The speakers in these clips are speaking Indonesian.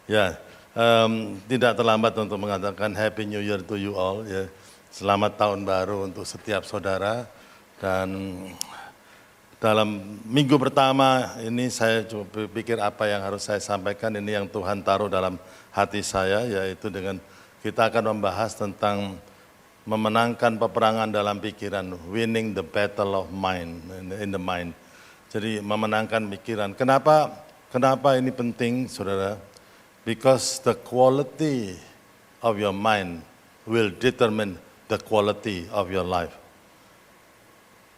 Ya, tidak terlambat untuk mengatakan Happy New Year to you all. Ya. Selamat tahun baru untuk setiap saudara. Dan dalam minggu pertama ini saya coba pikir apa yang harus saya sampaikan. Ini yang Tuhan taruh dalam hati saya, yaitu dengan kita akan membahas tentang memenangkan peperangan dalam pikiran, winning the battle of mind, in the mind. Jadi memenangkan pikiran. Kenapa ini penting, saudara? Because the quality of your mind will determine the quality of your life.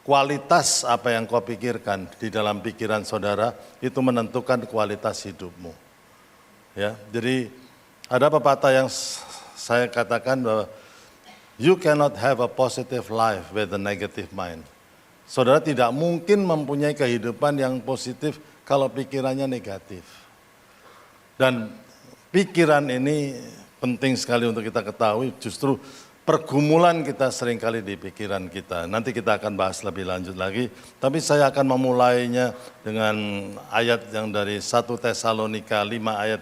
Kualitas apa yang kau pikirkan di dalam pikiran saudara itu menentukan kualitas hidupmu. Ya, jadi ada pepatah yang saya katakan bahwa you cannot have a positive life with a negative mind. Saudara tidak mungkin mempunyai kehidupan yang positif kalau pikirannya negatif. Dan pikiran ini penting sekali untuk kita ketahui, justru pergumulan kita seringkali di pikiran kita. Nanti kita akan bahas lebih lanjut lagi, tapi saya akan memulainya dengan ayat yang dari 1 Tesalonika 5 ayat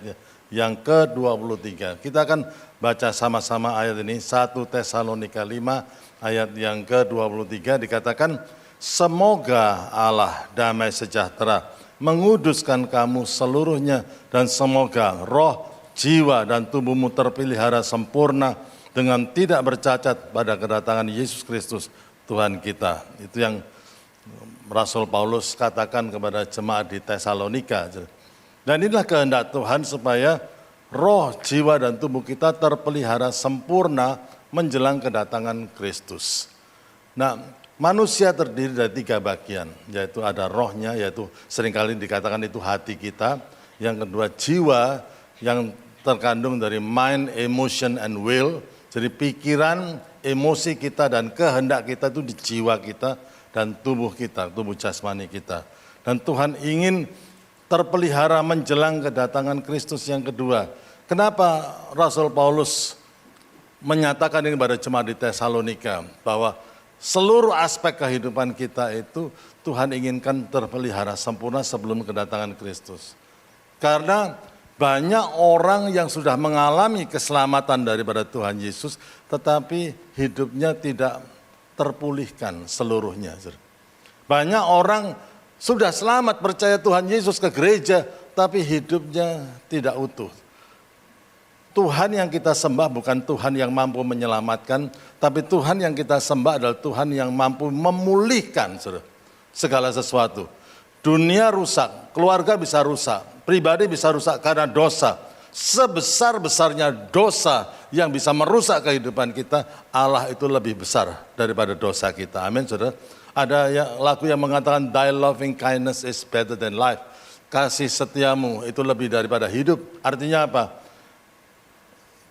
yang ke-23. Kita akan baca sama-sama ayat ini, 1 Tesalonika 5 ayat yang ke-23 dikatakan, semoga Allah damai sejahtera menguduskan kamu seluruhnya dan semoga roh, jiwa dan tubuhmu terpelihara sempurna dengan tidak bercacat pada kedatangan Yesus Kristus Tuhan kita. Itu yang Rasul Paulus katakan kepada jemaat di Tesalonika. Dan inilah kehendak Tuhan supaya roh, jiwa dan tubuh kita terpelihara sempurna menjelang kedatangan Kristus. Nah, manusia terdiri dari 3 bagian, yaitu ada rohnya, yaitu seringkali dikatakan itu hati kita. Yang kedua jiwa, yang terkandung dari mind, emotion, and will. Jadi pikiran, emosi kita, dan kehendak kita itu di jiwa kita dan tubuh kita, tubuh jasmani kita. Dan Tuhan ingin terpelihara menjelang kedatangan Kristus yang kedua. Kenapa Rasul Paulus menyatakan ini pada jemaat di Tesalonika, bahwa seluruh aspek kehidupan kita itu Tuhan inginkan terpelihara sempurna sebelum kedatangan Kristus. Karena banyak orang yang sudah mengalami keselamatan daripada Tuhan Yesus, tetapi hidupnya tidak terpulihkan seluruhnya. Banyak orang sudah selamat percaya Tuhan Yesus ke gereja, tapi hidupnya tidak utuh. Tuhan yang kita sembah bukan Tuhan yang mampu menyelamatkan, tapi Tuhan yang kita sembah adalah Tuhan yang mampu memulihkan segala sesuatu. Dunia rusak, keluarga bisa rusak, pribadi bisa rusak karena dosa. Sebesar-besarnya dosa yang bisa merusak kehidupan kita, Allah itu lebih besar daripada dosa kita. Amin, saudara. Ada lagu yang mengatakan, thy loving kindness is better than life. Kasih setiamu itu lebih daripada hidup. Artinya apa?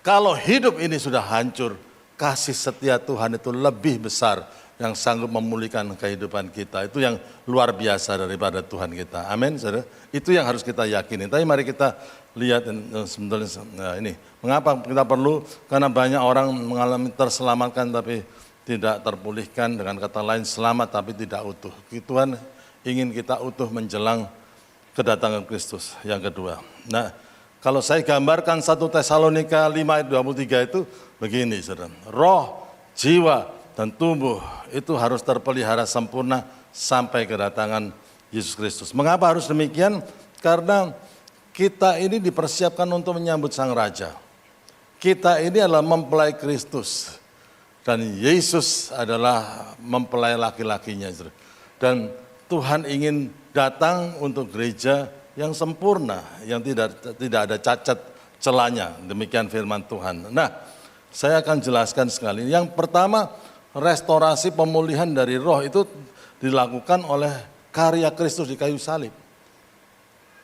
Kalau hidup ini sudah hancur, kasih setia Tuhan itu lebih besar yang sanggup memulihkan kehidupan kita. Itu yang luar biasa daripada Tuhan kita. Amin, saudara. Itu yang harus kita yakini. Tapi mari kita lihat sebenarnya ini. Mengapa kita perlu? Karena banyak orang mengalami terselamatkan tapi tidak terpulihkan. Dengan kata lain selamat tapi tidak utuh. Tuhan ingin kita utuh menjelang kedatangan Kristus yang kedua. Nah, kalau saya gambarkan 1 Tesalonika 5 ayat 23 itu begini, saudara. Roh, jiwa, dan tubuh itu harus terpelihara sempurna sampai kedatangan Yesus Kristus. Mengapa harus demikian? Karena kita ini dipersiapkan untuk menyambut Sang Raja. Kita ini adalah mempelai Kristus. Dan Yesus adalah mempelai laki-lakinya. Dan Tuhan ingin datang untuk gereja yang sempurna, yang tidak ada cacat celanya. Demikian firman Tuhan. Nah, saya akan jelaskan sekali. Yang pertama, restorasi pemulihan dari roh itu dilakukan oleh karya Kristus di kayu salib.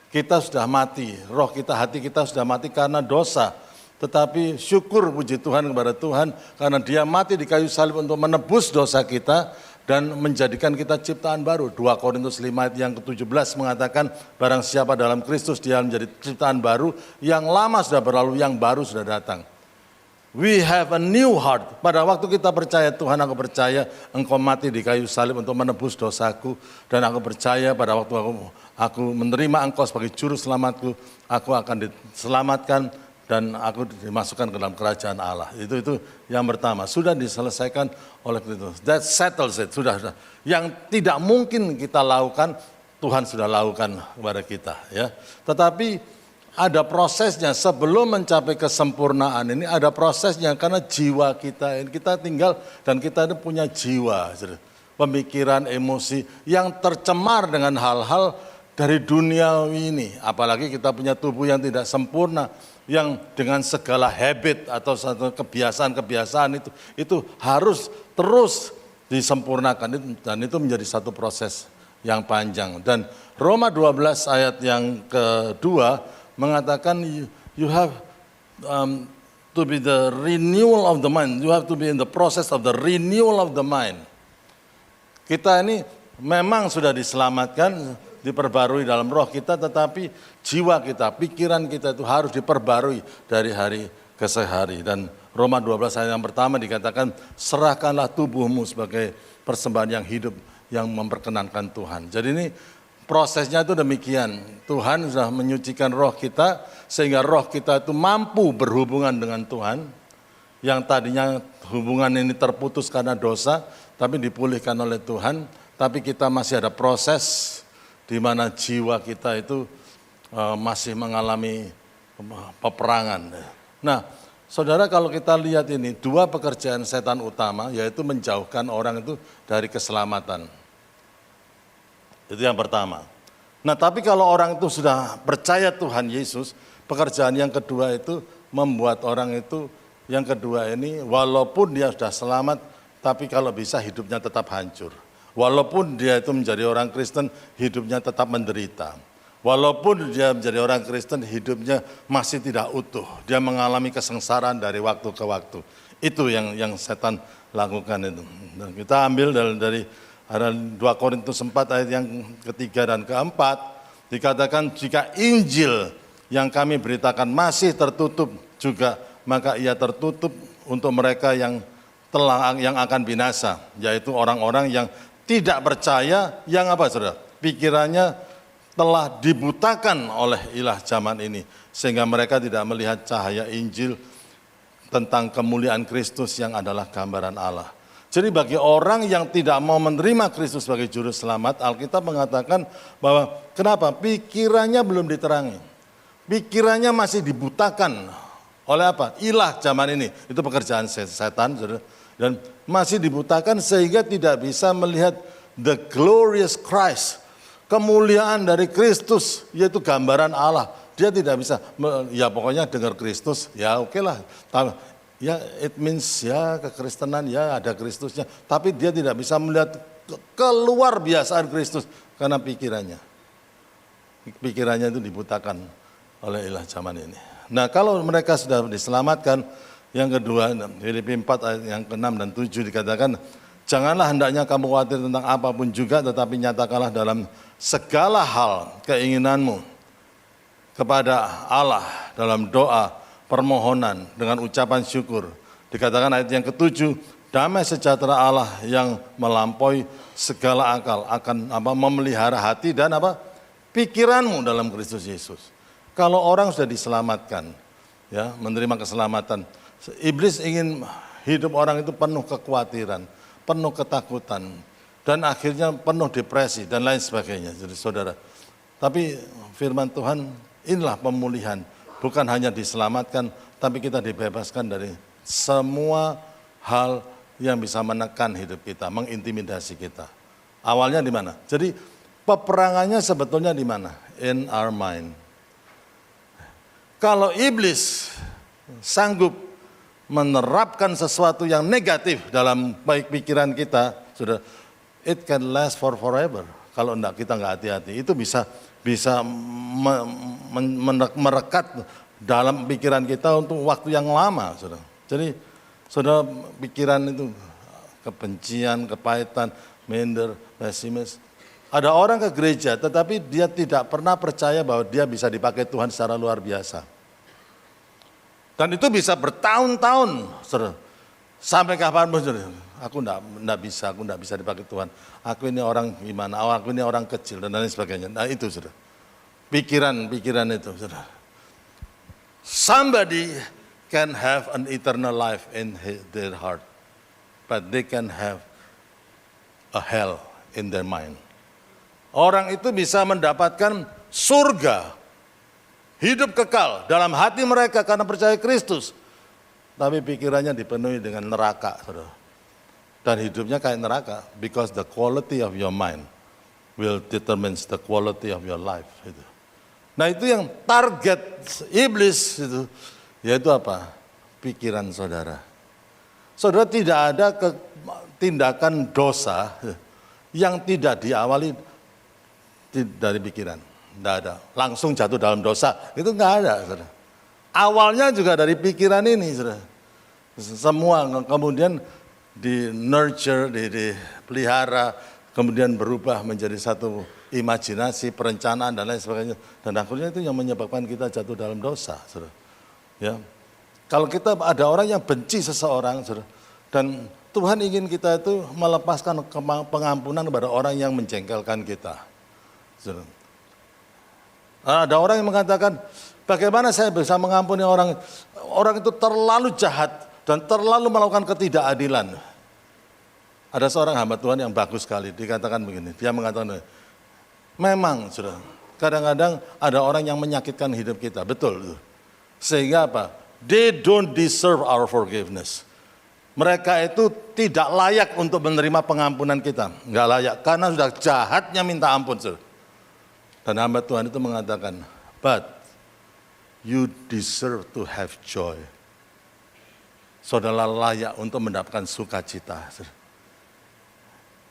Kita sudah mati, roh kita, hati kita sudah mati karena dosa. Tetapi syukur puji Tuhan kepada Tuhan karena Dia mati di kayu salib untuk menebus dosa kita dan menjadikan kita ciptaan baru. 2 Korintus 5 ayat yang ke-17 mengatakan, barang siapa dalam Kristus dia menjadi ciptaan baru, yang lama sudah berlalu, yang baru sudah datang. We have a new heart. Pada waktu kita percaya, Tuhan aku percaya engkau mati di kayu salib untuk menebus dosaku. Dan aku percaya pada waktu aku menerima engkau sebagai juru selamatku, aku akan diselamatkan dan aku dimasukkan ke dalam kerajaan Allah. Itu yang pertama, sudah diselesaikan oleh Kristus. That settles it, sudah. Yang tidak mungkin kita lakukan, Tuhan sudah lakukan kepada kita. Ya. Tetapi ada prosesnya sebelum mencapai kesempurnaan ini, ada prosesnya karena jiwa kita tinggal dan kita ini punya jiwa, pemikiran, emosi yang tercemar dengan hal-hal dari dunia ini. Apalagi kita punya tubuh yang tidak sempurna, yang dengan segala habit atau kebiasaan-kebiasaan itu harus terus disempurnakan dan itu menjadi satu proses yang panjang. Dan Roma 12 ayat yang kedua mengatakan you have to be the renewal of the mind. You have to be in the process of the renewal of the mind. Kita ini memang sudah diselamatkan, diperbarui dalam roh kita, tetapi jiwa kita, pikiran kita itu harus diperbarui dari hari ke hari. Dan Roma 12 ayat yang pertama dikatakan, serahkanlah tubuhmu sebagai persembahan yang hidup, yang memperkenankan Tuhan. Jadi ini prosesnya itu demikian. Tuhan sudah menyucikan roh kita sehingga roh kita itu mampu berhubungan dengan Tuhan. Yang tadinya hubungan ini terputus karena dosa, tapi dipulihkan oleh Tuhan. Tapi kita masih ada proses di mana jiwa kita itu masih mengalami peperangan. Nah, saudara, kalau kita lihat ini, dua pekerjaan setan utama, yaitu menjauhkan orang itu dari keselamatan. Itu yang pertama. Nah, tapi kalau orang itu sudah percaya Tuhan Yesus, pekerjaan yang kedua itu membuat orang itu, yang kedua ini, walaupun dia sudah selamat, tapi kalau bisa hidupnya tetap hancur. Walaupun dia itu menjadi orang Kristen, hidupnya tetap menderita. Walaupun dia menjadi orang Kristen, hidupnya masih tidak utuh. Dia mengalami kesengsaraan dari waktu ke waktu. Itu yang setan lakukan itu. Dan kita ambil dari ada 2 Korintus 4 ayat yang ketiga dan keempat, dikatakan jika Injil yang kami beritakan masih tertutup juga, maka ia tertutup untuk mereka yang akan binasa, yaitu orang-orang yang tidak percaya, yang apa saudara? Pikirannya telah dibutakan oleh ilah zaman ini, sehingga mereka tidak melihat cahaya Injil tentang kemuliaan Kristus yang adalah gambaran Allah. Jadi bagi orang yang tidak mau menerima Kristus sebagai juru selamat, Alkitab mengatakan bahwa kenapa? Pikirannya belum diterangi. Pikirannya masih dibutakan oleh apa? Ilah zaman ini. Itu pekerjaan setan, saudara. Dan masih dibutakan sehingga tidak bisa melihat the glorious Christ. Kemuliaan dari Kristus, yaitu gambaran Allah. Dia tidak bisa, ya pokoknya dengar Kristus, ya oke lah. Ya, it means ya kekristenan, ya ada Kristusnya. Tapi dia tidak bisa melihat keluar biasaan Kristus karena pikirannya. Pikirannya itu dibutakan oleh ilah zaman ini. Nah, kalau mereka sudah diselamatkan, yang kedua, Filipi 4 ayat yang ke-6 dan 7 dikatakan, janganlah hendaknya kamu khawatir tentang apapun juga, tetapi nyatakanlah dalam segala hal keinginanmu kepada Allah dalam doa, permohonan dengan ucapan syukur. Dikatakan ayat yang ke-7, damai sejahtera Allah yang melampaui segala akal akan memelihara hati dan pikiranmu dalam Kristus Yesus. Kalau orang sudah diselamatkan, ya, menerima keselamatan, iblis ingin hidup orang itu penuh kekhawatiran, penuh ketakutan, dan akhirnya penuh depresi dan lain sebagainya. Jadi saudara, tapi firman Tuhan, inilah pemulihan. Bukan hanya diselamatkan, tapi kita dibebaskan dari semua hal yang bisa menekan hidup kita, mengintimidasi kita. Awalnya di mana? Jadi peperangannya sebetulnya di mana? In our mind. Kalau iblis sanggup menerapkan sesuatu yang negatif dalam baik pikiran kita, sudah, it can last for forever. Kalau kita nggak hati-hati, itu bisa merekat dalam pikiran kita untuk waktu yang lama, saudara. Jadi, saudara, pikiran itu kebencian, kepahitan, minder, pesimis. Ada orang ke gereja, tetapi dia tidak pernah percaya bahwa dia bisa dipakai Tuhan secara luar biasa. Dan itu bisa bertahun-tahun, saudara. Sampai kapanpun, saudara. Aku enggak bisa dipakai Tuhan. Aku ini orang gimana, aku ini orang kecil, dan lain sebagainya. Nah itu, saudara. Pikiran itu, saudara. Somebody can have an eternal life in their heart, but they can have a hell in their mind. Orang itu bisa mendapatkan surga, hidup kekal dalam hati mereka karena percaya Kristus. Tapi pikirannya dipenuhi dengan neraka, saudara. Dan hidupnya kayak neraka, because the quality of your mind will determine the quality of your life. Nah itu yang target iblis itu, yaitu apa? Pikiran saudara. Saudara, tidak ada tindakan dosa yang tidak diawali dari pikiran. Tidak ada. Langsung jatuh dalam dosa. Itu enggak ada, saudara. Awalnya juga dari pikiran ini, saudara. Semua kemudian di nurture, dipelihara, kemudian berubah menjadi satu imajinasi, perencanaan, dan lain sebagainya. Dan akhirnya itu yang menyebabkan kita jatuh dalam dosa, saudara. Ya. Kalau kita ada orang yang benci seseorang, saudara, dan Tuhan ingin kita itu melepaskan pengampunan kepada orang yang menjengkelkan kita. Saudara. Ada orang yang mengatakan, bagaimana saya bisa mengampuni orang itu terlalu jahat dan terlalu melakukan ketidakadilan. Ada seorang hamba Tuhan yang bagus sekali, dikatakan begini, dia mengatakan, memang saudara, kadang-kadang ada orang yang menyakitkan hidup kita, betul. Sehingga apa? They don't deserve our forgiveness. Mereka itu tidak layak untuk menerima pengampunan kita. Enggak layak, karena sudah jahatnya minta ampun, saudara. Dan hamba Tuhan itu mengatakan, but you deserve to have joy. Saudara layak untuk mendapatkan sukacita.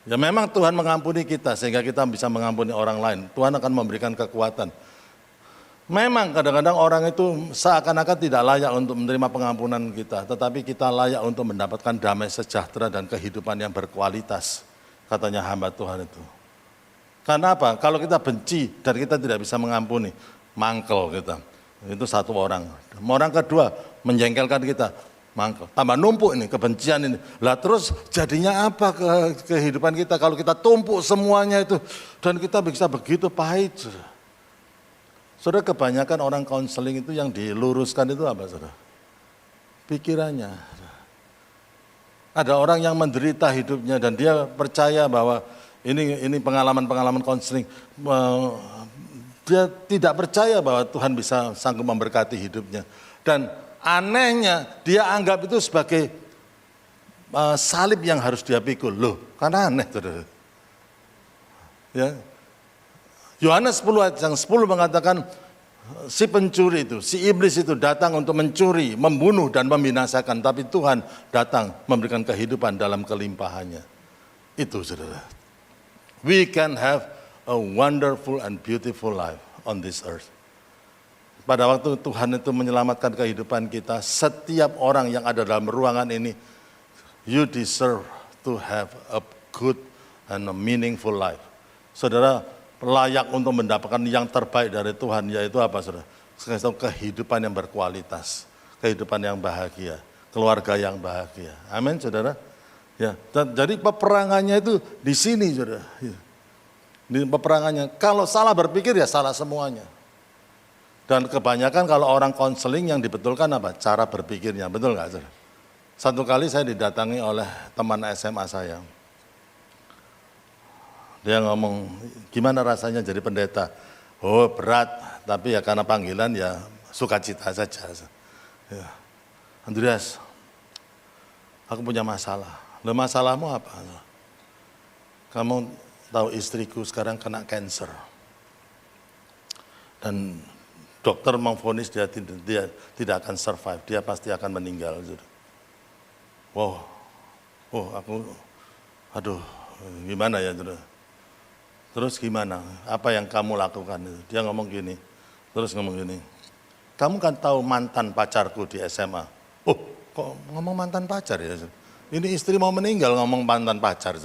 Ya memang Tuhan mengampuni kita sehingga kita bisa mengampuni orang lain. Tuhan akan memberikan kekuatan. Memang kadang-kadang orang itu seakan-akan tidak layak untuk menerima pengampunan kita. Tetapi kita layak untuk mendapatkan damai sejahtera dan kehidupan yang berkualitas. Katanya hamba Tuhan itu. Karena apa? Kalau kita benci dan kita tidak bisa mengampuni, mangkel kita. Itu satu orang. Orang kedua menjengkelkan kita, mangkel. Tambah numpuk ini, kebencian ini. Lah terus jadinya apa kehidupan kita kalau kita tumpuk semuanya itu. Dan kita bisa begitu pahit. Saudara, kebanyakan orang konseling itu yang diluruskan itu apa, saudara? Pikirannya. Ada orang yang menderita hidupnya dan dia percaya bahwa ini pengalaman-pengalaman konseling. Dia tidak percaya bahwa Tuhan bisa sanggup memberkati hidupnya. Dan anehnya dia anggap itu sebagai salib yang harus dia pikul. Loh, karena aneh, saudara. Ya. Yohanes 10 ayat yang 10 mengatakan si pencuri itu, si iblis itu datang untuk mencuri, membunuh dan membinasakan. Tapi Tuhan datang memberikan kehidupan dalam kelimpahannya. Itu, saudara. We can have a wonderful and beautiful life on this earth. Pada waktu Tuhan itu menyelamatkan kehidupan kita, setiap orang yang ada dalam ruangan ini, you deserve to have a good and a meaningful life. Saudara, layak untuk mendapatkan yang terbaik dari Tuhan, yaitu apa, saudara? Kehidupan yang berkualitas, kehidupan yang bahagia, keluarga yang bahagia. Amin, saudara. Ya, jadi peperangannya itu di sini, saudara. Di peperangannya, kalau salah berpikir ya salah semuanya. Dan kebanyakan kalau orang konseling yang dibetulkan apa? Cara berpikirnya, betul nggak, saudara? Satu kali saya didatangi oleh teman SMA saya. Dia ngomong, gimana rasanya jadi pendeta? Oh berat, tapi ya karena panggilan ya sukacita saja. Ya. Andreas, aku punya masalah. Loh, masalahmu apa? Kamu tahu istriku sekarang kena cancer. Dan dokter memvonis dia tidak akan survive, dia pasti akan meninggal. Wow, aduh, gimana ya, saudara? Terus gimana? Apa yang kamu lakukan? Dia ngomong gini, kamu kan tahu mantan pacarku di SMA. Oh, kok ngomong mantan pacar ya? Ini istri mau meninggal ngomong mantan pacar.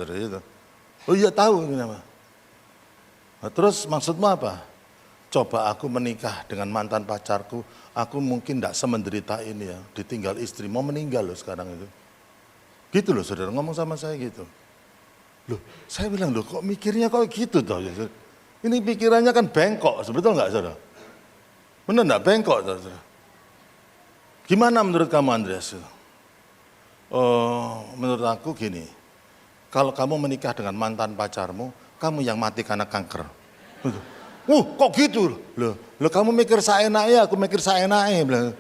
Oh iya tahu. Nah, terus maksudmu apa? coba aku menikah dengan mantan pacarku, aku mungkin tidak semenderita ini ya, ditinggal istri, mau meninggal loh sekarang itu. Gitu loh saudara, ngomong sama saya gitu. Loh, saya bilang, loh kok mikirnya kok gitu toh? Ini pikirannya kan bengkok, betul nggak saudara? Benar nggak bengkok saudara? Gimana menurut kamu Andreas? Menurut aku gini, kalau kamu menikah dengan mantan pacarmu, kamu yang mati karena kanker. Kok gitu loh? Loh kamu mikir saenaknya, aku mikir saenaknya, bilang.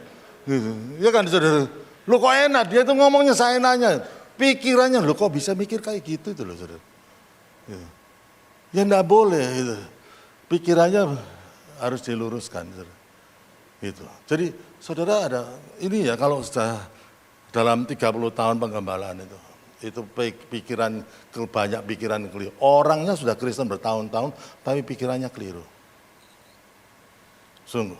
Gitu. Ya kan saudara? Loh kok enak, dia tuh ngomongnya saenaknya. Pikirannya, loh kok bisa mikir kayak gitu tuh loh saudara. Gitu. Ya enggak boleh gitu. Pikirannya harus diluruskan. Saudara. Gitu. Jadi saudara ada, ini ya kalau sudah dalam 30 tahun penggembalaan itu pikiran, banyak pikiran keliru. Orangnya sudah Kristen bertahun-tahun, tapi pikirannya keliru. Sungguh,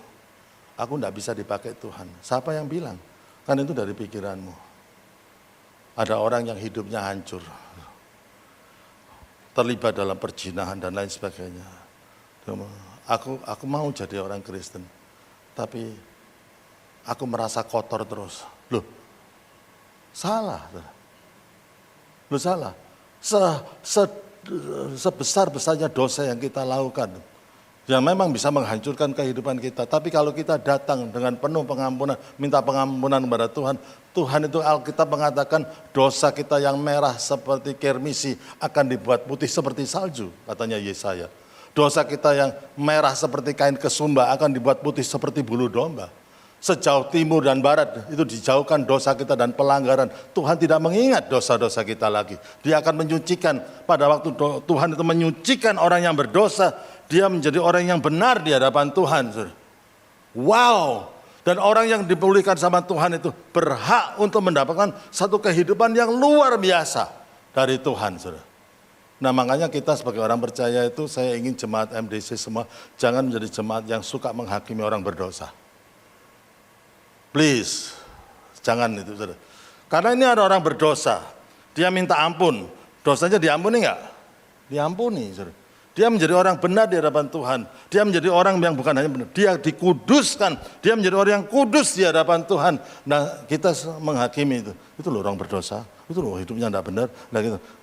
aku enggak bisa dipakai Tuhan. Siapa yang bilang? Kan itu dari pikiranmu. Ada orang yang hidupnya hancur, terlibat dalam perzinahan dan lain sebagainya. Aku mau jadi orang Kristen, tapi aku merasa kotor terus. Loh, salah. Loh salah. Sebesar-besarnya dosa yang kita lakukan, yang memang bisa menghancurkan kehidupan kita. Tapi kalau kita datang dengan penuh pengampunan, minta pengampunan kepada Tuhan, Tuhan itu Alkitab mengatakan dosa kita yang merah seperti kirmisi akan dibuat putih seperti salju, katanya Yesaya. Dosa kita yang merah seperti kain kesumba akan dibuat putih seperti bulu domba. Sejauh timur dan barat itu dijauhkan dosa kita dan pelanggaran. Tuhan tidak mengingat dosa-dosa kita lagi. Dia akan menyucikan, pada waktu Tuhan itu menyucikan orang yang berdosa, dia menjadi orang yang benar di hadapan Tuhan. Wow. Dan orang yang dipulihkan sama Tuhan itu berhak untuk mendapatkan satu kehidupan yang luar biasa dari Tuhan. Nah makanya kita sebagai orang percaya itu, saya ingin jemaat MDC semua jangan menjadi jemaat yang suka menghakimi orang berdosa. Please, jangan itu. Karena ini ada orang berdosa, dia minta ampun, dosanya diampuni enggak? Diampuni. Dia menjadi orang benar di hadapan Tuhan. Dia menjadi orang yang bukan hanya benar, dia dikuduskan. Dia menjadi orang yang kudus di hadapan Tuhan. Nah kita menghakimi itu loh orang berdosa, itu loh hidupnya tidak benar.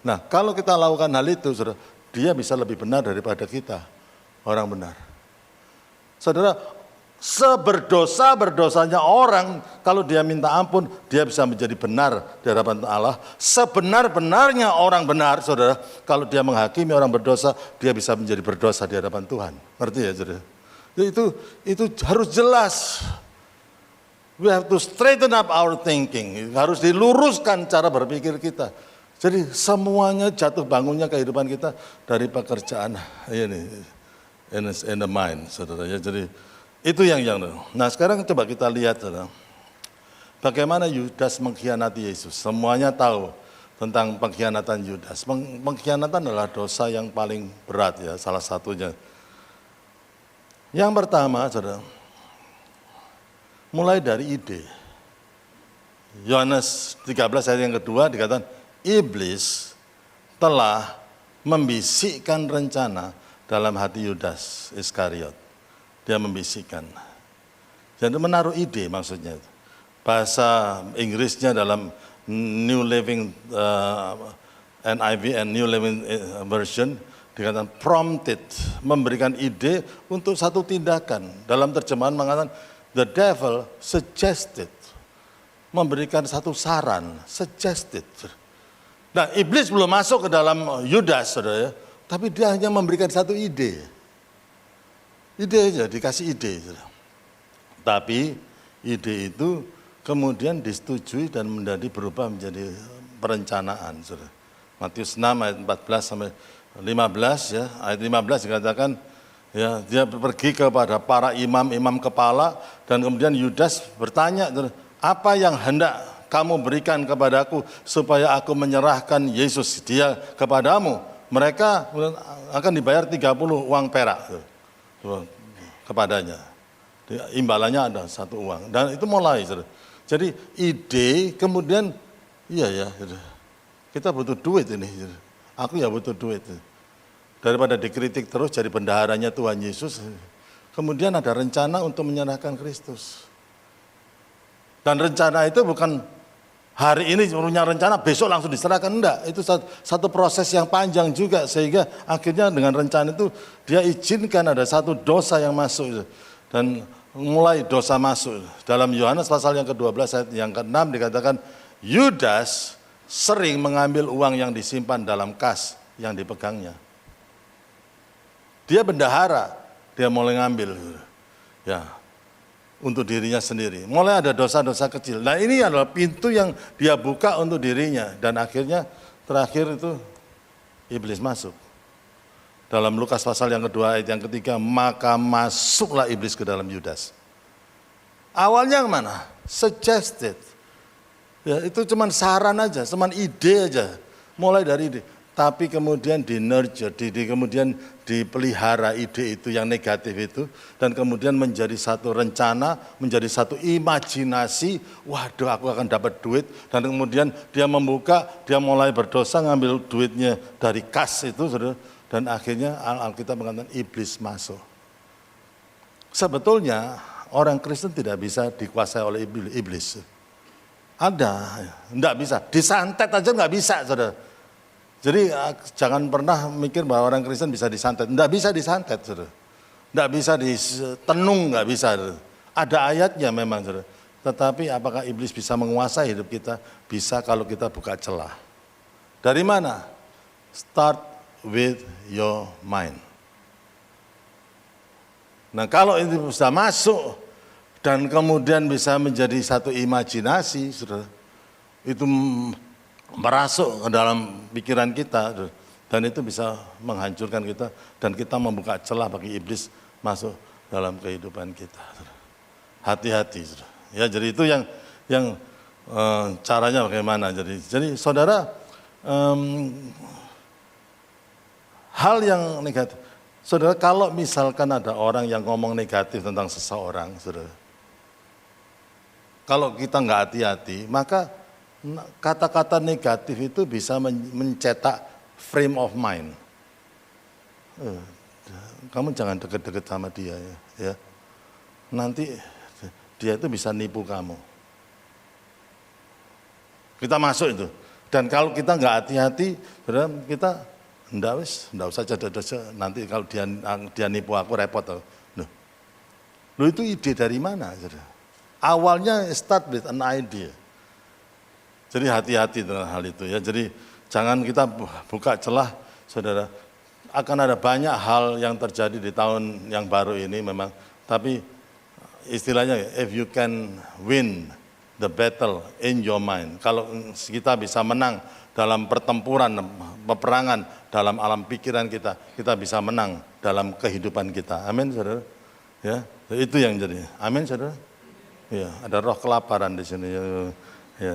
Nah kalau kita lakukan hal itu, saudara, dia bisa lebih benar daripada kita, orang benar. Saudara, seberdosa-berdosanya orang, kalau dia minta ampun, dia bisa menjadi benar di hadapan Allah. Sebenar-benarnya orang benar, saudara, kalau dia menghakimi orang berdosa, dia bisa menjadi berdosa di hadapan Tuhan. Ngerti ya, saudara? Itu harus jelas. We have to straighten up our thinking. Harus diluruskan cara berpikir kita. Jadi semuanya jatuh bangunnya kehidupan kita dari pekerjaan ini, in the mind, saudara. Jadi itu yang. Nah sekarang coba kita lihat, saudara, bagaimana Yudas mengkhianati Yesus. Semuanya tahu tentang pengkhianatan Yudas. Pengkhianatan adalah dosa yang paling berat ya, salah satunya. Yang pertama, saudara, mulai dari ide. Yohanes 13 ayat yang kedua dikatakan, iblis telah membisikkan rencana dalam hati Yudas Iskariot. Dia membisikkan. Jadi menaruh ide maksudnya. Bahasa Inggrisnya dalam New Living NIV and New Living Version dikatakan prompted, memberikan ide untuk satu tindakan. Dalam terjemahan mengatakan the devil suggested, memberikan satu saran, suggested. Nah, iblis belum masuk ke dalam Yudas, saudara, tapi dia hanya memberikan satu ide. Ide aja, dikasih ide. Tapi ide itu kemudian disetujui dan berubah menjadi perencanaan. Matius 6 ayat 14 sampai 15 ya, ayat 15 dikatakan ya, dia pergi kepada para imam kepala dan kemudian Yudas bertanya, apa yang hendak kamu berikan kepadaku supaya aku menyerahkan Yesus dia kepadamu? Mereka akan dibayar 30 uang perak kepadanya. Imbalannya ada satu uang. Dan itu mulai. Jadi ide kemudian, iya ya, kita butuh duit ini. Aku ya butuh duit. Daripada dikritik terus jadi bendaharanya Tuhan Yesus, kemudian ada rencana untuk menyerahkan Kristus. Dan rencana itu bukan hari ini punya rencana, besok langsung diserahkan. Enggak, itu satu proses yang panjang juga. Sehingga akhirnya dengan rencana itu dia izinkan ada satu dosa yang masuk. Dan mulai dosa masuk. Dalam Yohanes pasal yang ke-12 ayat yang ke-6 dikatakan, Yudas sering mengambil uang yang disimpan dalam kas yang dipegangnya. Dia bendahara, dia mulai ngambil. Ya, untuk dirinya sendiri. Mulai ada dosa-dosa kecil. Nah ini adalah pintu yang dia buka untuk dirinya. Dan akhirnya terakhir itu iblis masuk. Dalam Lukas pasal yang kedua ayat yang ketiga, maka masuklah iblis ke dalam Yudas. Awalnya kemana? Suggested. Ya, itu cuma saran aja, cuma ide aja. Mulai dari ide. Tapi kemudian di-nurture, kemudian dipelihara ide itu yang negatif itu. Dan kemudian menjadi satu rencana, menjadi satu imajinasi. Waduh, aku akan dapat duit. Dan kemudian dia membuka, dia mulai berdosa, ngambil duitnya dari kas itu. Dan akhirnya Alkitab mengatakan iblis masuk. Sebetulnya orang Kristen tidak bisa dikuasai oleh iblis. Ada, enggak bisa. Disantet aja enggak bisa, saudara. Jadi jangan pernah mikir bahwa orang Kristen bisa disantet. Enggak bisa disantet, saudara. Enggak bisa ditenung, enggak bisa. Saudara. Ada ayatnya memang, saudara. Tetapi apakah iblis bisa menguasai hidup kita? Bisa kalau kita buka celah. Dari mana? Start with your mind. Nah kalau itu bisa masuk dan kemudian bisa menjadi satu imajinasi, saudara, itu merasuk ke dalam pikiran kita dan itu bisa menghancurkan kita dan kita membuka celah bagi iblis masuk dalam kehidupan kita. Hati-hati, ya. Jadi itu yang caranya bagaimana. Jadi saudara, hal yang negatif, saudara, kalau misalkan ada orang yang ngomong negatif tentang seseorang, saudara, kalau kita nggak hati-hati, maka kata-kata negatif itu bisa mencetak frame of mind. Kamu jangan deket-deket sama dia ya. Nanti dia itu bisa nipu kamu. Kita masuk itu. Dan kalau kita nggak hati-hati, kita enggak usah jadi nanti kalau dia nipu aku repot. Loh itu ide dari mana? Awalnya start with an idea. Jadi hati-hati dengan hal itu ya. Jadi jangan kita buka celah, saudara. Akan ada banyak hal yang terjadi di tahun yang baru ini memang. Tapi istilahnya if you can win the battle in your mind. Kalau kita bisa menang dalam pertempuran, peperangan dalam alam pikiran kita, kita bisa menang dalam kehidupan kita. Amin, saudara. Ya, itu yang jadi. Amin, saudara. Ya, ada roh kelaparan di sini. Ya.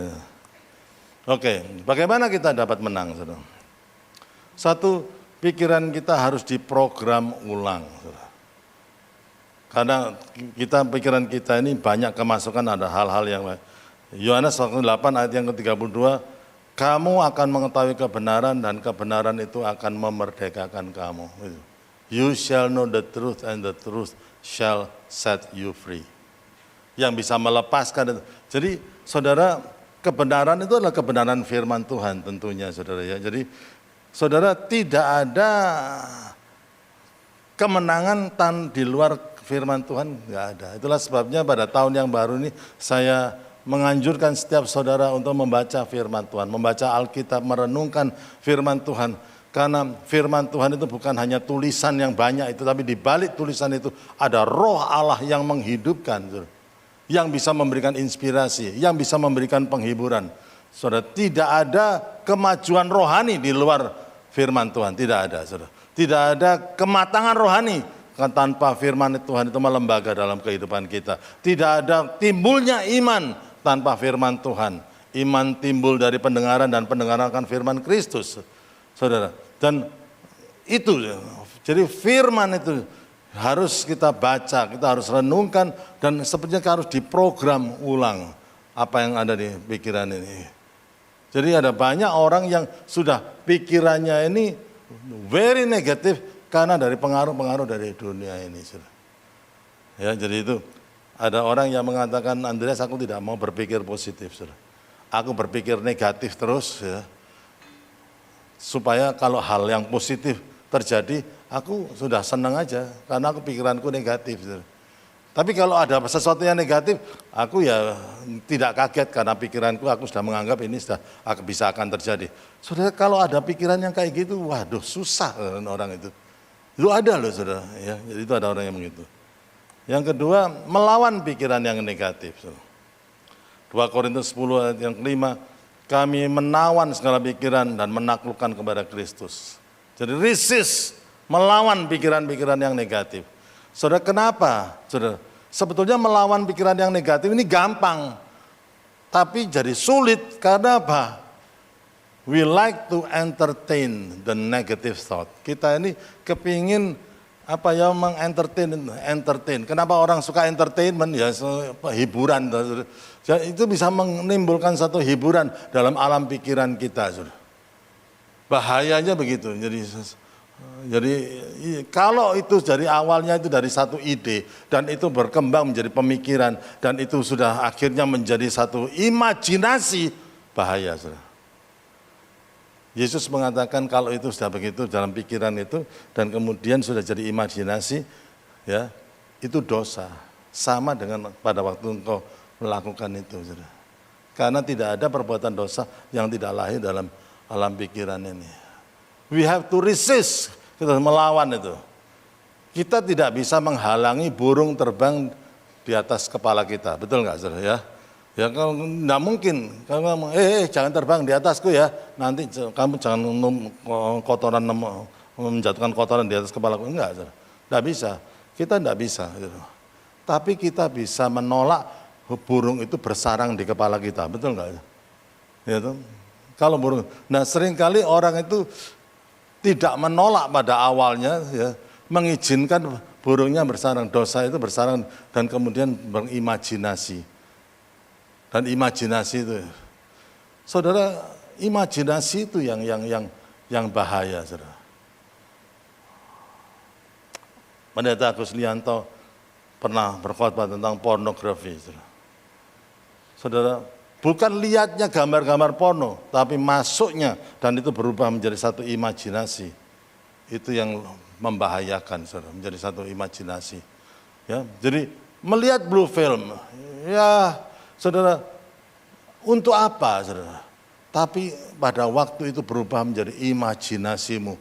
Oke, bagaimana kita dapat menang, saudara? Satu, pikiran kita harus diprogram ulang, saudara. Karena pikiran kita ini banyak kemasukan, ada hal-hal yang Yohanes 8 ayat yang ke-32, kamu akan mengetahui kebenaran dan kebenaran itu akan memerdekakan kamu. You shall know the truth and the truth shall set you free. Yang bisa melepaskan. Jadi saudara, kebenaran itu adalah kebenaran firman Tuhan tentunya, saudara ya. Jadi saudara, tidak ada kemenangan di luar firman Tuhan, nggak ada. Itulah sebabnya pada tahun yang baru ini saya menganjurkan setiap saudara untuk membaca firman Tuhan, membaca Alkitab, merenungkan firman Tuhan. Karena firman Tuhan itu bukan hanya tulisan yang banyak itu, tapi di balik tulisan itu ada roh Allah yang menghidupkan, saudara. Yang bisa memberikan inspirasi, yang bisa memberikan penghiburan. Saudara, tidak ada kemajuan rohani di luar firman Tuhan, tidak ada, saudara. Tidak ada kematangan rohani tanpa firman Tuhan itu melembaga dalam kehidupan kita. Tidak ada timbulnya iman tanpa firman Tuhan. Iman timbul dari pendengaran dan pendengaran akan firman Kristus, saudara. Dan itu, jadi firman itu harus kita baca, kita harus renungkan, dan sepertinya harus diprogram ulang apa yang ada di pikiran ini. Jadi ada banyak orang yang sudah pikirannya ini very negatif karena dari pengaruh-pengaruh dari dunia ini. Ya, jadi itu ada orang yang mengatakan, Andreas, aku tidak mau berpikir positif, saudara. Aku berpikir negatif terus, ya, supaya kalau hal yang positif terjadi, aku sudah senang aja, karena aku pikiranku negatif, saudara. Tapi kalau ada sesuatu yang negatif, aku ya tidak kaget karena pikiranku aku sudah menganggap ini sudah bisa akan terjadi. Saudara, kalau ada pikiran yang kayak gitu, waduh susah orang itu. Itu ada loh, saudara. Ya, jadi itu ada orang yang begitu. Yang kedua, melawan pikiran yang negatif. 2 Korintus 10 ayat yang kelima, kami menawan segala pikiran dan menaklukkan kepada Kristus. Jadi resist, melawan pikiran-pikiran yang negatif. Saudara, kenapa? Saudara, sebetulnya melawan pikiran yang negatif ini gampang. Tapi jadi sulit, karena apa? We like to entertain the negative thought. Kita ini kepingin entertain. Kenapa orang suka entertainment? Ya hiburan. Ya, itu bisa menimbulkan satu hiburan dalam alam pikiran kita. Bahayanya begitu. Jadi kalau itu dari awalnya itu dari satu ide dan itu berkembang menjadi pemikiran dan itu sudah akhirnya menjadi satu imajinasi, bahaya, saudara. Yesus mengatakan kalau itu sudah begitu dalam pikiran itu dan kemudian sudah jadi imajinasi, ya itu dosa. Sama dengan pada waktu engkau melakukan itu, saudara. Karena tidak ada perbuatan dosa yang tidak lahir dalam alam pikiran ini. We have to resist, kita melawan itu. Kita tidak bisa menghalangi burung terbang di atas kepala kita, betul nggak, saudara? Ya. Ya kalau nggak mungkin, kamu ngomong, jangan terbang di atasku ya, nanti kamu jangan menjatuhkan kotoran di atas kepala aku. Enggak, nggak bisa, kita nggak bisa. Gitu. Tapi kita bisa menolak burung itu bersarang di kepala kita, betul nggak? Gitu. Kalau burung, nah seringkali orang itu tidak menolak pada awalnya, ya, mengizinkan burungnya bersarang, dosa itu bersarang dan kemudian berimajinasi. Dan imajinasi itu, saudara, imajinasi itu yang bahaya, saudara. Pendeta Agus Lianto pernah berkhotbah tentang pornografi, saudara. Saudara, bukan lihatnya gambar-gambar porno, tapi masuknya dan itu berubah menjadi satu imajinasi. Itu yang membahayakan, saudara, menjadi satu imajinasi. Ya, jadi melihat blue film, ya. Saudara, untuk apa, saudara? Tapi pada waktu itu berubah menjadi imajinasimu.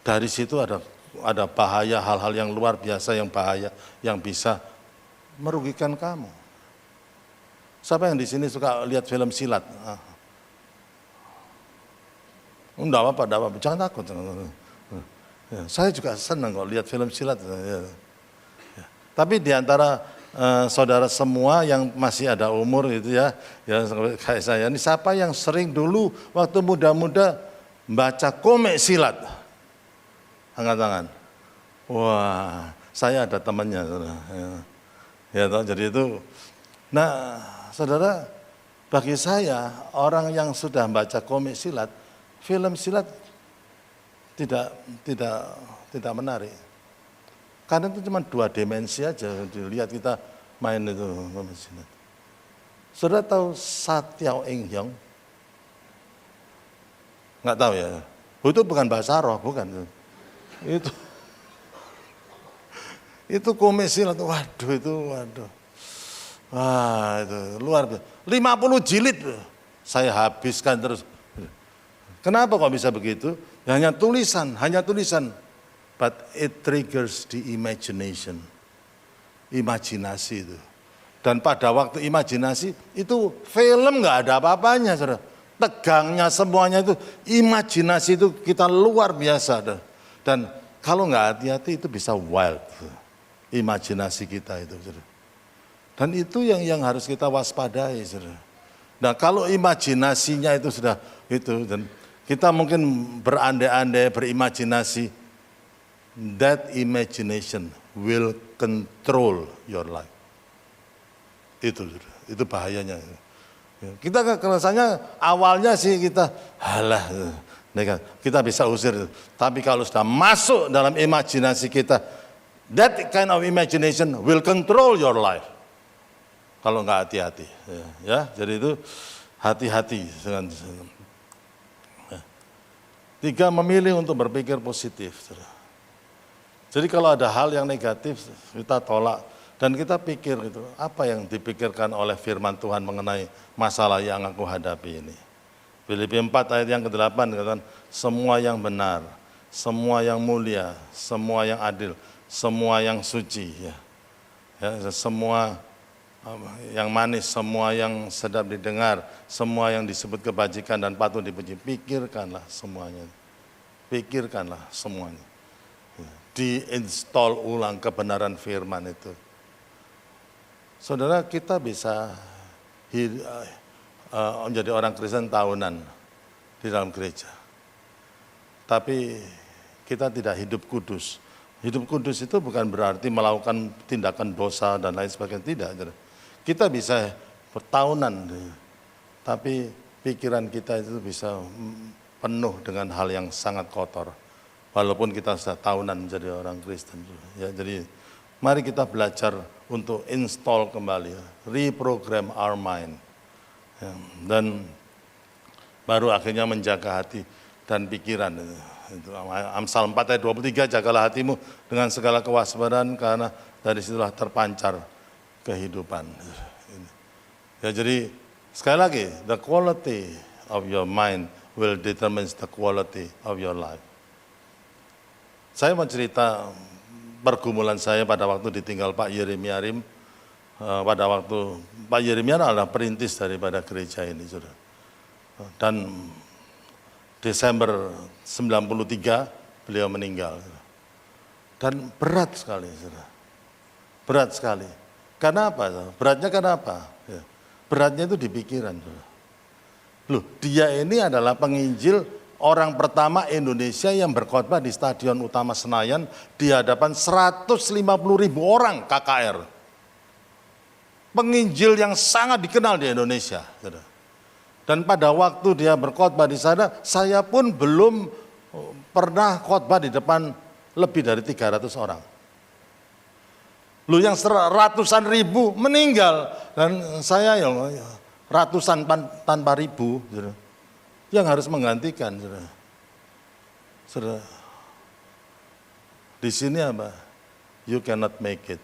Dari situ ada bahaya, hal-hal yang luar biasa yang bahaya, yang bisa merugikan kamu. Siapa yang di sini suka lihat film silat? Enggak apa-apa, jangan takut. Ya, saya juga senang kok lihat film silat. Ya. Tapi di antara saudara semua yang masih ada umur itu ya kayak saya ini, siapa yang sering dulu waktu muda-muda baca komik silat? Angkat tangan. Wah, saya ada temannya, saudara. Ya, jadi itu. Nah, saudara, bagi saya orang yang sudah baca komik silat, film silat tidak menarik. Karena itu cuma 2 dimensi aja, dilihat kita main itu. Saudara tahu Satyao Ing Hyong? Nggak tahu ya? Itu bukan bahasa roh, bukan. Itu komik silat, waduh. Wah, itu luar biasa. 50 jilid saya habiskan terus. Kenapa kok bisa begitu? Hanya tulisan. But it triggers the imagination. Imajinasi itu. Dan pada waktu imajinasi, itu film nggak ada apa-apanya, saudara. Tegangnya semuanya itu, imajinasi itu kita luar biasa. Dan kalau nggak hati-hati itu bisa wild. Imajinasi kita itu, saudara. Dan itu yang harus kita waspadai, saudara. Nah kalau imajinasinya itu sudah itu, dan kita mungkin berandai-andai, berimajinasi, that imagination will control your life. Itu bahayanya. Kita rasanya awalnya sih kita bisa usir. Tapi kalau sudah masuk dalam imajinasi kita, That kind of imagination will control your life. Kalau nggak hati-hati, ya. Jadi itu hati-hati dengan. Tiga, memilih untuk berpikir positif. Jadi kalau ada hal yang negatif kita tolak dan kita pikir gitu, apa yang dipikirkan oleh firman Tuhan mengenai masalah yang aku hadapi ini. Filipi 4 ayat yang ke-8 katakan, semua yang benar, semua yang mulia, semua yang adil, semua yang suci, ya, semua yang manis, semua yang sedap didengar, semua yang disebut kebajikan dan patut dipuji, pikirkanlah semuanya. Pikirkanlah semuanya. Diinstal ulang kebenaran firman itu. Saudara, kita bisa menjadi orang Kristen tahunan di dalam gereja. Tapi kita tidak hidup kudus. Hidup kudus itu bukan berarti melakukan tindakan dosa dan lain sebagainya, tidak. Kita bisa bertahunan, tapi pikiran kita itu bisa penuh dengan hal yang sangat kotor. Walaupun kita sudah tahunan menjadi orang Kristen. Ya, jadi mari kita belajar untuk install kembali, reprogram our mind. Ya, dan baru akhirnya menjaga hati dan pikiran. Amsal 4 ayat 23, jagalah hatimu dengan segala kewaspadaan karena dari situlah terpancar kehidupan. Ya, jadi sekali lagi, the quality of your mind will determine the quality of your life. Saya mau cerita pergumulan saya pada waktu ditinggal Pak Yeremia Rim. Pada waktu Pak Yeremia adalah perintis daripada gereja ini, saudara. Dan Desember 93 beliau meninggal. Dan berat sekali, saudara. Berat sekali. Karena apa? Beratnya karena apa? Ya. Beratnya itu di pikiran. Saudara. Loh, dia ini adalah penginjil orang pertama Indonesia yang berkhotbah di Stadion Utama Senayan di hadapan 150.000 orang KKR. Penginjil yang sangat dikenal di Indonesia. Dan pada waktu dia berkhotbah di sana, saya pun belum pernah khotbah di depan lebih dari 300 orang. Lu yang ratusan ribu meninggal dan saya yang ratusan tanpa ribu yang harus menggantikan. Saudara. Di sini apa? You cannot make it.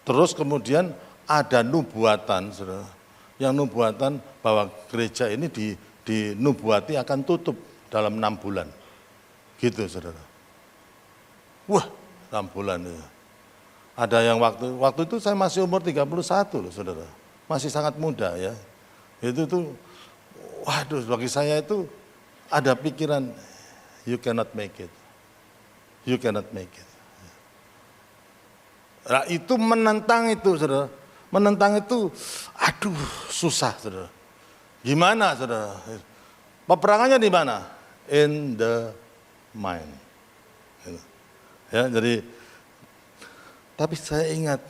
Terus kemudian ada nubuatan, saudara, yang nubuatan bahwa gereja ini dinubuati akan tutup dalam 6 bulan. Gitu, saudara. Wah, 6 bulan. Ya. Ada yang waktu itu saya masih umur 31 loh, saudara. Masih sangat muda ya. Itu tuh, waduh, bagi saya itu ada pikiran, you cannot make it. You cannot make it. Nah, itu menentang itu, saudara. Menentang itu, aduh, susah, saudara. Gimana, saudara? Peperangannya di mana? In the mind. Ya, jadi, tapi saya ingat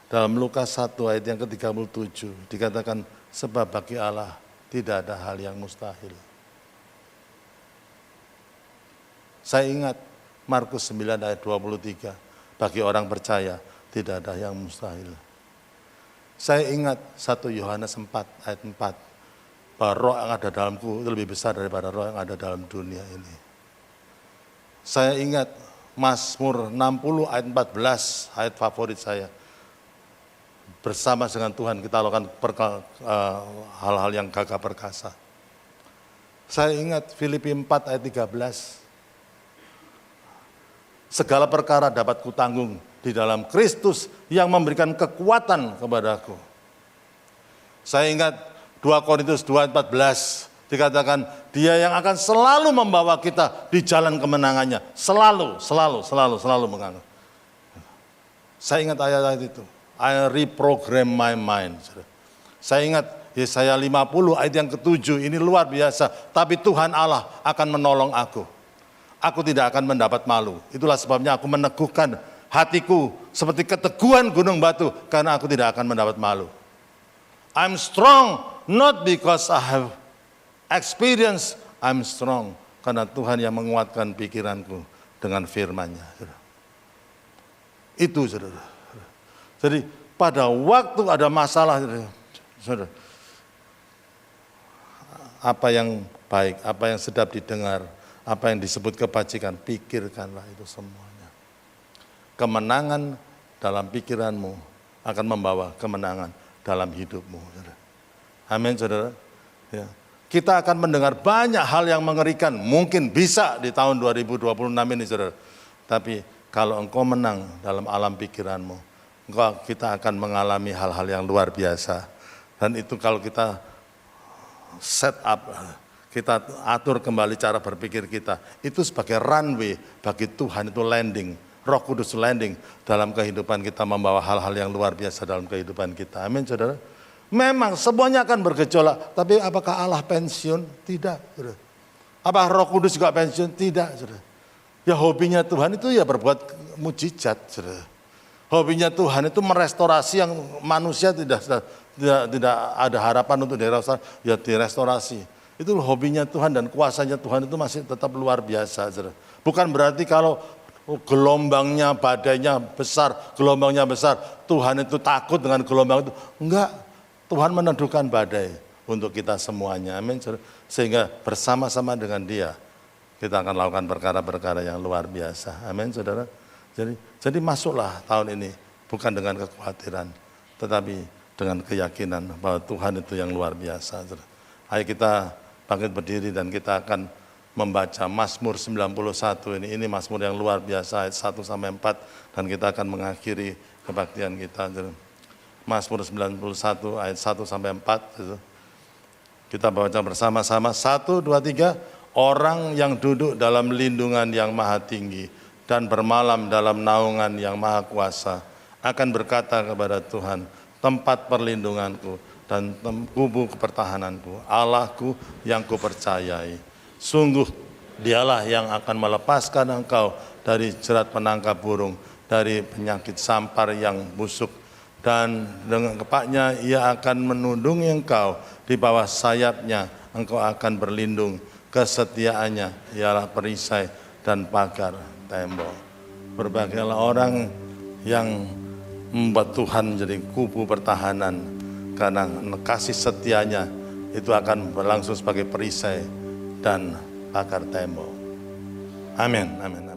dalam Lukas 1 ayat yang ke-37 dikatakan, sebab bagi Allah tidak ada hal yang mustahil. Saya ingat Markus 9 ayat 23, bagi orang percaya tidak ada yang mustahil. Saya ingat 1 Yohanes 4 ayat 4, bahwa roh yang ada dalamku itu lebih besar daripada roh yang ada dalam dunia ini. Saya ingat Mazmur 60 ayat 14, ayat favorit saya. Bersama dengan Tuhan kita lakukan hal-hal yang gagah perkasa. Saya ingat Filipi 4 ayat 13. Segala perkara dapat kutanggung di dalam Kristus yang memberikan kekuatan kepadaku. Saya ingat 2 Korintus 2 ayat 14. Dikatakan dia yang akan selalu membawa kita di jalan kemenangannya. Selalu menganggap. Saya ingat ayat-ayat itu. I reprogram my mind. Saya ingat Yesaya 50 ayat yang ke-7. Ini luar biasa. Tapi Tuhan Allah akan menolong aku. Aku tidak akan mendapat malu. Itulah sebabnya aku meneguhkan hatiku seperti keteguhan gunung batu. Karena aku tidak akan mendapat malu. I'm strong not because I have experience, I'm strong karena Tuhan yang menguatkan pikiranku dengan firman-Nya. Itu saudara. Jadi pada waktu ada masalah, saudara, apa yang baik, apa yang sedap didengar, apa yang disebut kebajikan, pikirkanlah itu semuanya. Kemenangan dalam pikiranmu akan membawa kemenangan dalam hidupmu. Saudara. Amin, saudara. Ya. Kita akan mendengar banyak hal yang mengerikan, mungkin bisa di tahun 2026 ini, saudara. Tapi kalau engkau menang dalam alam pikiranmu, kita akan mengalami hal-hal yang luar biasa. Dan itu kalau kita set up, kita atur kembali cara berpikir kita, itu sebagai runway bagi Tuhan, itu landing. Roh Kudus landing dalam kehidupan kita, membawa hal-hal yang luar biasa dalam kehidupan kita. Amin, saudara. Memang semuanya akan bergejolak, tapi apakah Allah pensiun? Tidak, saudara. Apa Roh Kudus juga pensiun? Tidak, saudara. Ya hobinya Tuhan itu ya berbuat mujizat, saudara. Hobinya Tuhan itu merestorasi yang manusia tidak ada harapan untuk direstorasi, ya direstorasi. Itu hobinya Tuhan dan kuasanya Tuhan itu masih tetap luar biasa, saudara. Bukan berarti kalau gelombangnya, badainya besar, gelombangnya besar, Tuhan itu takut dengan gelombang itu. Enggak, Tuhan meneduhkan badai untuk kita semuanya. Amin. Sehingga bersama-sama dengan Dia, kita akan lakukan perkara-perkara yang luar biasa. Amin, saudara. Jadi masuklah tahun ini, bukan dengan kekhawatiran, tetapi dengan keyakinan bahwa Tuhan itu yang luar biasa. Saudara. Ayo kita bangkit berdiri dan kita akan membaca Mazmur 91 ini Mazmur yang luar biasa ayat 1 sampai 4 dan kita akan mengakhiri kebaktian kita. Mazmur 91 ayat 1 sampai 4. Kita baca bersama-sama 1 2 3. Orang yang duduk dalam lindungan yang maha tinggi dan bermalam dalam naungan yang maha kuasa akan berkata kepada Tuhan, tempat perlindunganku dan kubu pertahananku, Allahku yang kupercayai. Sungguh Dialah yang akan melepaskan engkau dari jerat penangkap burung, dari penyakit sampar yang busuk, dan dengan kepaknya Ia akan menundungi engkau, di bawah sayapnya engkau akan berlindung, kesetiaannya ialah perisai dan pagar tembok. Berbahagialah orang yang membuat Tuhan menjadi kubu pertahanan, karena kasih setianya itu akan berlangsung sebagai perisai dan pagar tembok. Amin, amin.